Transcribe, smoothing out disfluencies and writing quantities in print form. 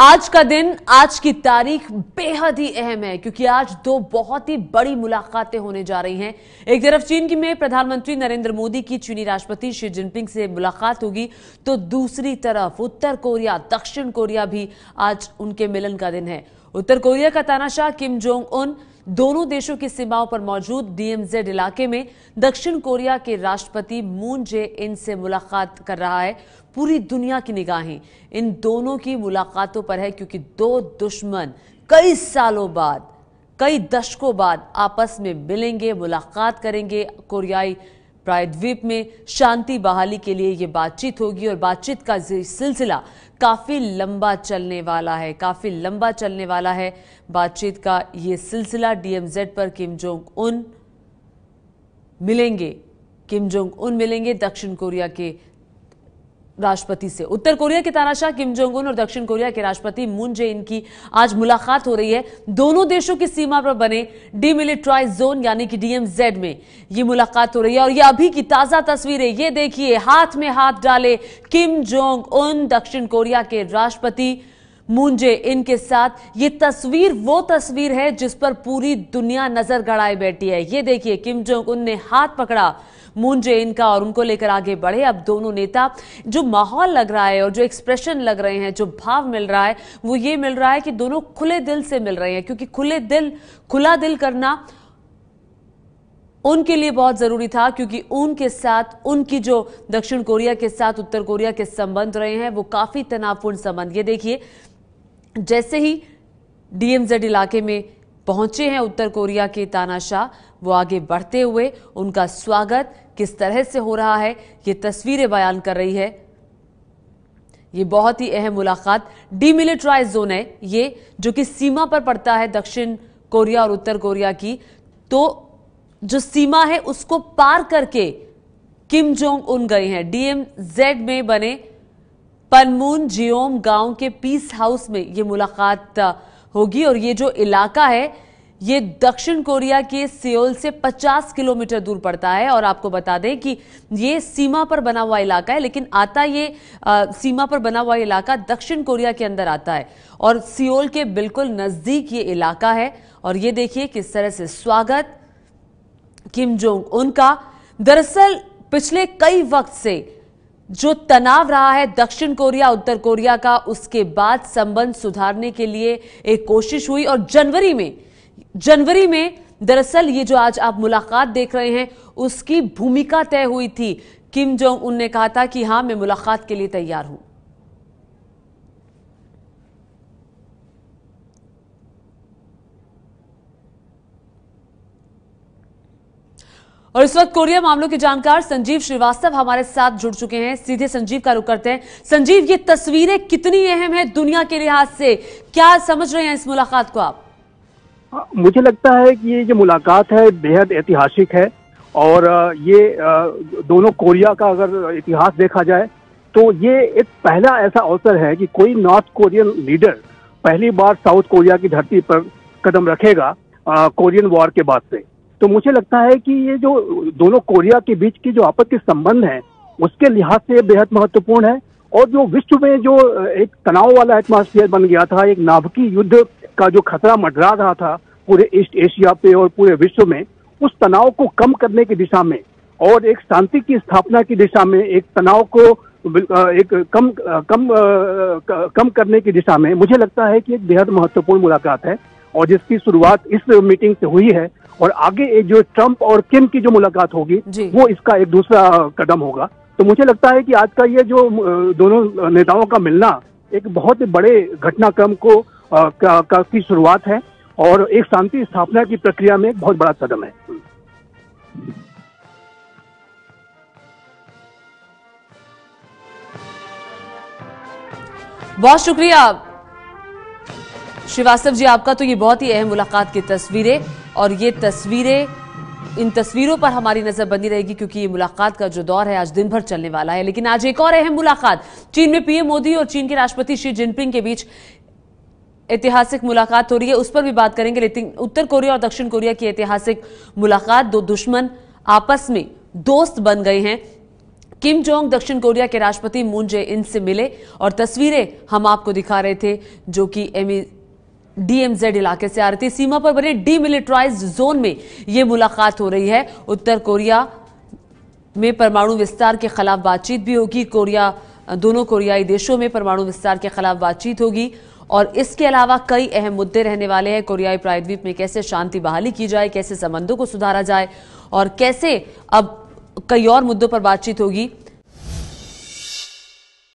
आज का दिन, आज की तारीख बेहद ही अहम है क्योंकि आज दो बहुत ही बड़ी मुलाकातें होने जा रही हैं। एक तरफ चीन की में प्रधानमंत्री नरेंद्र मोदी की चीनी राष्ट्रपति शी जिनपिंग से मुलाकात होगी, तो दूसरी तरफ उत्तर कोरिया, दक्षिण कोरिया भी आज उनके मिलन का दिन है। उत्तर कोरिया का तानाशाह किम जोंग उन दोनों देशों की सीमाओं पर मौजूद डीएमजेड इलाके में दक्षिण कोरिया के राष्ट्रपति मून जे इन से मुलाकात कर रहा है। पूरी दुनिया की निगाहें इन दोनों की मुलाकातों पर है क्योंकि दो दुश्मन कई सालों बाद, कई दशकों बाद आपस में मिलेंगे, मुलाकात करेंगे। कोरियाई प्रायद्वीप में शांति बहाली के लिए ये बातचीत होगी और बातचीत का सिलसिला काफी लंबा चलने वाला है। बातचीत का ये सिलसिला डीएमजेड पर किम जोंग उन मिलेंगे दक्षिण कोरिया के राष्ट्रपति से। उत्तर कोरिया के तानाशाह किम जोंग उन और दक्षिण कोरिया के राष्ट्रपति मून जे इन की आज मुलाकात हो रही है। दोनों देशों की सीमा पर बने डीमिलिटराइज्ड जोन यानी कि डीएमजेड में ये मुलाकात हो रही है। और ये अभी की ताजा तस्वीरें, ये देखिए, हाथ में हाथ डाले किम जोंग उन दक्षिण कोरिया के राष्ट्रपति मून जे इन के साथ। ये तस्वीर वो तस्वीर है जिस पर पूरी दुनिया नजर गड़ाए बैठी है। ये देखिए, किम जोंग उन ने हाथ पकड़ा मून जे इन का और उनको लेकर आगे बढ़े। अब दोनों नेता, जो माहौल लग रहा है और जो एक्सप्रेशन लग रहे हैं, जो भाव मिल रहा है, वो ये मिल रहा है कि दोनों खुले दिल से मिल रहे हैं क्योंकि खुला दिल करना उनके लिए बहुत जरूरी था क्योंकि उनके साथ, उनकी जो दक्षिण कोरिया के साथ उत्तर कोरिया के संबंध रहे हैं वो काफी तनावपूर्ण संबंध। ये देखिए, जैसे ही डीएमजेड इलाके में पहुंचे हैं उत्तर कोरिया के तानाशाह, वो आगे बढ़ते हुए उनका स्वागत किस तरह से हो रहा है ये तस्वीरें बयान कर रही है। ये बहुत ही अहम मुलाकात डीमिलिटराइज्ड जोन है ये, जो कि सीमा पर पड़ता है दक्षिण कोरिया और उत्तर कोरिया की। तो जो सीमा है उसको पार करके किम जोंग उन गए हैं। डीएमजेड में बने पनमुनजियोम गांव के पीस हाउस में ये मुलाकात होगी और ये जो इलाका है ये दक्षिण कोरिया के सियोल से 50 किलोमीटर दूर पड़ता है। और आपको बता दें कि ये सीमा पर बना हुआ इलाका है, लेकिन सीमा पर बना हुआ इलाका दक्षिण कोरिया के अंदर आता है और सियोल के बिल्कुल नजदीक ये इलाका है। और ये देखिए किस तरह से स्वागत किम जोंग उन का। दरअसल पिछले कई वक्त से जो तनाव रहा है दक्षिण कोरिया उत्तर कोरिया का, उसके बाद संबंध सुधारने के लिए एक कोशिश हुई और जनवरी में दरअसल ये जो आज आप मुलाकात देख रहे हैं उसकी भूमिका तय हुई थी। किम जोंग उन ने कहा था कि हां, मैं मुलाकात के लिए तैयार हूं। और इस वक्त कोरिया मामलों के जानकार संजीव श्रीवास्तव हमारे साथ जुड़ चुके हैं। सीधे संजीव का रुख करते हैं। संजीव, ये तस्वीरें कितनी अहम है दुनिया के लिहाज से, क्या समझ रहे हैं इस मुलाकात को आप? मुझे लगता है कि ये जो मुलाकात है बेहद ऐतिहासिक है और ये दोनों कोरिया का अगर इतिहास देखा जाए तो ये एक पहला ऐसा अवसर है कि कोई नॉर्थ कोरियन लीडर पहली बार साउथ कोरिया की धरती पर कदम रखेगा कोरियन वॉर के बाद से। तो मुझे लगता है कि ये जो दोनों कोरिया के बीच की जो आपस के संबंध है उसके लिहाज से बेहद महत्वपूर्ण है। और जो विश्व में जो एक तनाव वाला एटमॉस्फेयर बन गया था, एक नाभिकीय युद्ध का जो खतरा मंडरा रहा था पूरे ईस्ट एशिया पे और पूरे विश्व में, उस तनाव को कम करने की दिशा में और एक शांति की स्थापना की दिशा में, एक तनाव को एक कम करने की दिशा में मुझे लगता है कि एक बेहद महत्वपूर्ण मुलाकात है और जिसकी शुरुआत इस मीटिंग से हुई है। और आगे जो ट्रंप और किम की जो मुलाकात होगी वो इसका एक दूसरा कदम होगा। तो मुझे लगता है कि आज का ये जो दोनों नेताओं का मिलना एक बहुत बड़े घटनाक्रम को की शुरुआत है और एक शांति स्थापना की प्रक्रिया में एक बहुत बड़ा कदम है। बहुत शुक्रिया श्रीवास्तव जी आपका। तो ये बहुत ही अहम मुलाकात की तस्वीरें, और ये तस्वीरें, इन तस्वीरों पर हमारी नजर बनी रहेगी क्योंकि ये मुलाकात का जो दौर है आज दिन भर चलने वाला है। लेकिन आज एक और अहम मुलाकात चीन में पीएम मोदी और चीन के राष्ट्रपति शी जिनपिंग के बीच ऐतिहासिक मुलाकात हो रही है, उस पर भी बात करेंगे। लेकिन उत्तर कोरिया और दक्षिण कोरिया की ऐतिहासिक मुलाकात, दो दुश्मन आपस में दोस्त बन गए हैं। किम जोंग दक्षिण कोरिया के राष्ट्रपति मून जे इन से मिले और तस्वीरें हम आपको दिखा रहे थे जो कि DMZ इलाके से आ रही थी। सीमा पर बने डीमिलिटराइज्ड जोन में यह मुलाकात हो रही है। उत्तर कोरिया में परमाणु विस्तार के खिलाफ बातचीत भी होगी। दोनों कोरियाई देशों में परमाणु विस्तार के खिलाफ बातचीत होगी और इसके अलावा कई अहम मुद्दे रहने वाले हैं। कोरियाई प्रायद्वीप में कैसे शांति बहाली की जाए, कैसे संबंधों को सुधारा जाए और कैसे अब कई और मुद्दों पर बातचीत होगी।